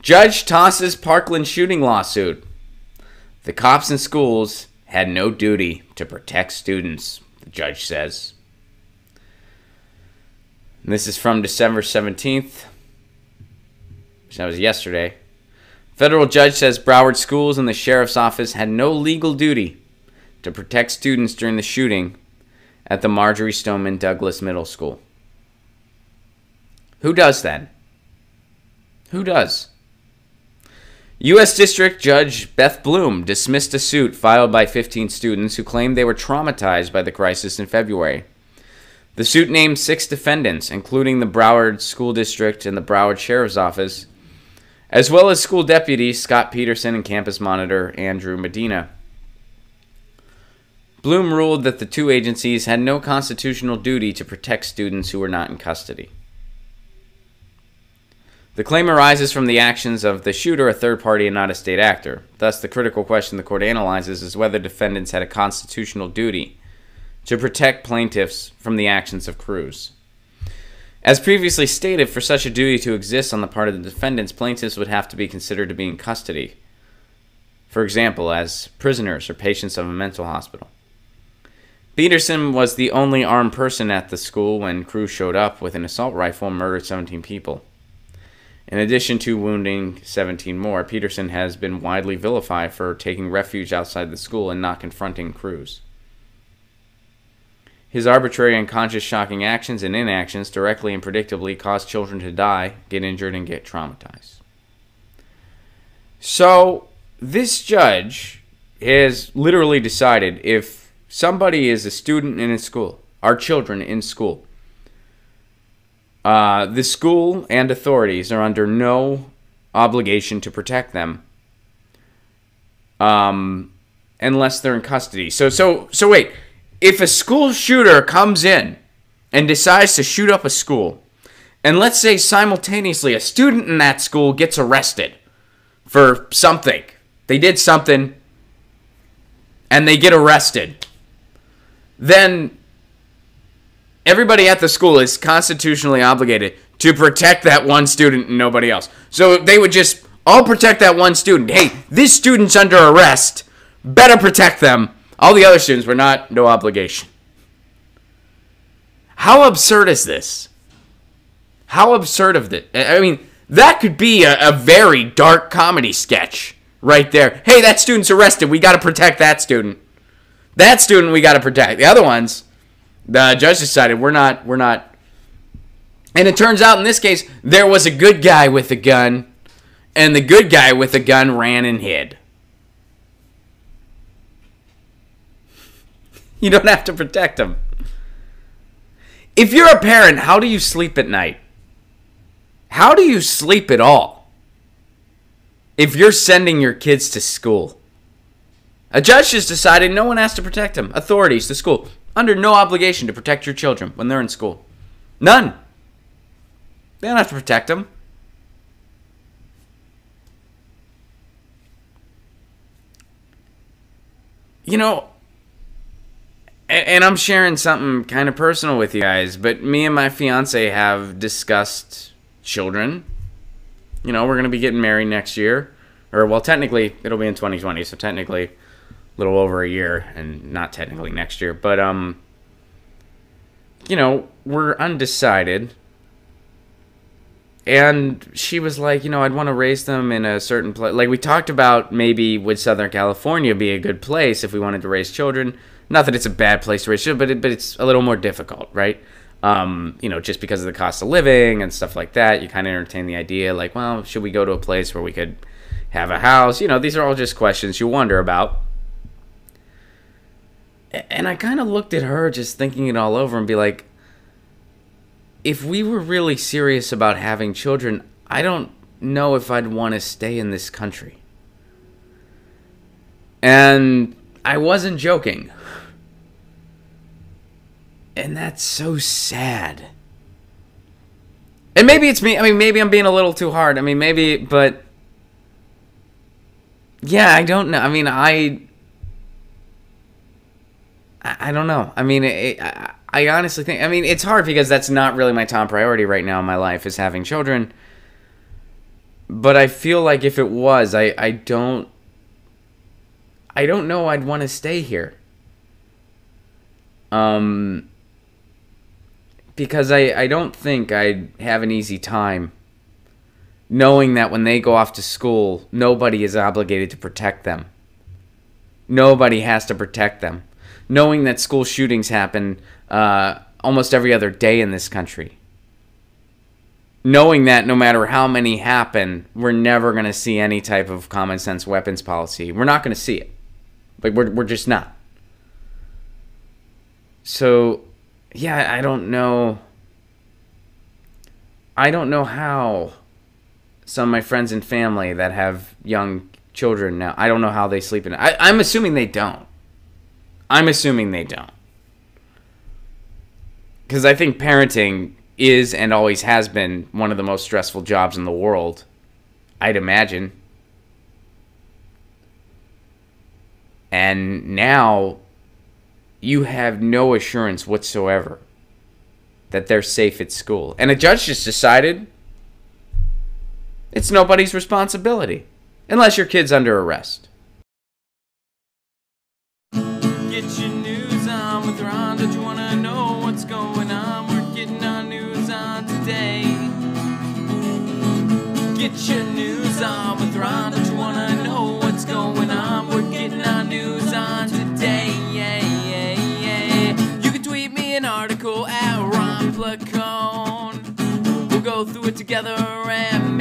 Judge tosses Parkland shooting lawsuit. The cops in schools had no duty to protect students, the judge says. And this is from December 17th. That was yesterday. Federal judge says Broward schools and the sheriff's office had no legal duty to protect students during the shooting at the Marjorie Stoneman Douglas Middle School. Who does that? Who does? U.S. District Judge Beth Bloom dismissed a suit filed by 15 students who claimed they were traumatized by the crisis in February. The suit named 6 defendants, including the Broward School District and the Broward Sheriff's Office, as well as school deputies Scott Peterson and campus monitor Andrew Medina. Bloom ruled that the 2 agencies had no constitutional duty to protect students who were not in custody. The claim arises from the actions of the shooter, a third party and not a state actor. Thus, the critical question the court analyzes is whether defendants had a constitutional duty to protect plaintiffs from the actions of Cruz. As previously stated, for such a duty to exist on the part of the defendants, plaintiffs would have to be considered to be in custody. For example, as prisoners or patients of a mental hospital. Peterson was the only armed person at the school when Cruz showed up with an assault rifle and murdered 17 people. In addition to wounding 17 more, Peterson has been widely vilified for taking refuge outside the school and not confronting Cruz. His arbitrary, unconscious, shocking actions and inactions directly and predictably cause children to die, get injured, and get traumatized. So, this judge has literally decided if somebody is a student in a school, our children in school, the school and authorities are under no obligation to protect them unless they're in custody. So wait. If a school shooter comes in and decides to shoot up a school, and let's say simultaneously a student in that school gets arrested for something, they did something, and they get arrested, then everybody at the school is constitutionally obligated to protect that one student and nobody else. So they would just all protect that one student. Hey, this student's under arrest. Better protect them. All the other students were no obligation. How absurd is this? How absurd of this? I mean, that could be a very dark comedy sketch right there. Hey, that student's arrested. We got to protect that student. That student we got to protect. The other ones, the judge decided we're not. And it turns out in this case, there was a good guy with a gun, and the good guy with a gun ran and hid. You don't have to protect them. If you're a parent, how do you sleep at night? How do you sleep at all if you're sending your kids to school? A judge has decided no one has to protect them. Authorities, the school, under no obligation to protect your children when they're in school. None. They don't have to protect them. You know, and I'm sharing something kind of personal with you guys, but me and my fiance have discussed children. You know, we're going to be getting married next year. Or, well, technically, it'll be in 2020, so technically a little over a year, and not technically next year. But, you know, we're undecided. And she was like, you know, I'd want to raise them in a certain place. Like, we talked about maybe would Southern California be a good place if we wanted to raise children. Not that it's a bad place to raise children, but it's a little more difficult, right? You know, just because of the cost of living and stuff like that, you kind of entertain the idea, like, well, should we go to a place where we could have a house? You know, these are all just questions you wonder about. And I kind of looked at her just thinking it all over and be like, if we were really serious about having children, I don't know if I'd want to stay in this country. And I wasn't joking. And that's so sad. And maybe it's me. I mean, maybe I'm being a little too hard. I mean, maybe, but yeah, I don't know. I mean, I don't know. I mean, I honestly think, I mean, it's hard because that's not really my top priority right now in my life is having children. But I feel like if it was, I don't know I'd want to stay here. Because I don't think I'd have an easy time knowing that when they go off to school, nobody is obligated to protect them. Nobody has to protect them. Knowing that school shootings happen almost every other day in this country. Knowing that no matter how many happen, we're never going to see any type of common sense weapons policy. We're not going to see it. Like, we're just not. So, yeah, I don't know. I don't know how some of my friends and family that have young children now, I don't know how they sleep in it. I'm assuming they don't. Because I think parenting is and always has been one of the most stressful jobs in the world, I'd imagine. And now you have no assurance whatsoever that they're safe at school. And a judge just decided it's nobody's responsibility unless your kid's under arrest. Get your news on with Ron. Don't you want to know what's going on? We're getting our news on today. Get your news on with Ron. Don't you want to know what's going on? We're getting our news on today. You can tweet me an article at Ron Placone. We'll go through it together and